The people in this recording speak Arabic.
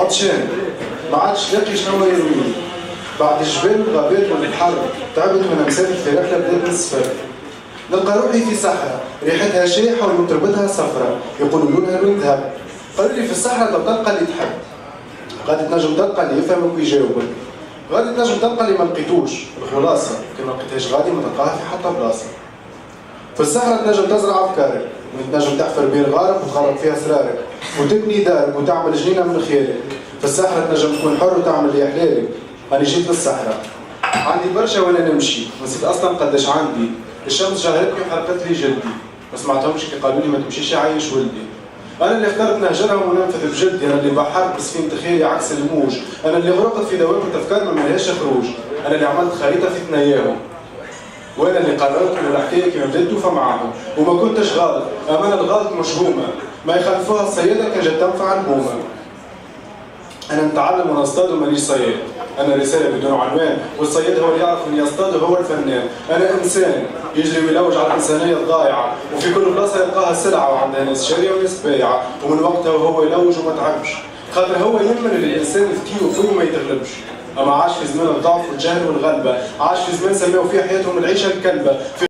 عطشان ما عادش لاقي شنو يروي. بعد الجبال والغابات والبحر تعبت وانا مسافر في رحله بدات من الصفر. نلقى روحي في صحراء ريحتها شايحه وتربتها صفراء يقولوا لونها لون ذهب. قالوا لي في الصحراء تلقى اللي تحب، غادي تنجم تلقى اللي يفهمك ويجاوبك، غادي تنجم تلقى اللي ما لقيتوش. الخلاصه كي ما لقيتهاش غادي ما تلقاها في حتى بلاصه. في الصحراء تنجم تزرع افكارك، وتنجم تحفر بين غارك وتخرب فيها اسرارك، وتبني دارك وتعمل جنينه من خيالك. في الصحراء تنجم تكون حر وتعمل اللي يحلالك. انا جيت للصحراء عندي برشا وانا نمشي، نسيت اصلا قداش عندي. الشمس جهرتني وحرقت لي جلدي، ما سمعتهمش كي قالوا لي ما تمشيش عايش ولدي. انا اللي اخترت نهجرهم وننفذ بجدي، انا اللي بحرت بسفينة خيالي عكس الموج، انا اللي غرقت في دوامة افكار ما ملهاش خروج، انا اللي عملت خريطة في ثناياهم، وانا اللي قررت ان الحكايه كيما بدات توفى معاهم، وما كنتش غلط، امانه الغلط مشهومه، ما يخلفوها الصياده كان جات تنفع البومه. انا نتعلم ونصطاد ومانيش صياد، انا رساله بدون عنوان، والصياد هو اللي يعرف ان يصطاد وهو الفنان. انا انسان يجري ويلوج على الانسانيه الضايعه، وفي كل بلاصه يلقاها سلعه وعندها ناس شاريه وناس بايعه، ومن وقتها وهو يلوج وما تعبش، خاطر هو يؤمن ان الانسان ذكي وقوي وما يتغلبش. اما عاش في زمان الضعف والجهل والغلبه، عاش في زمان سماو فيه حياتهم العيشه الكلبه.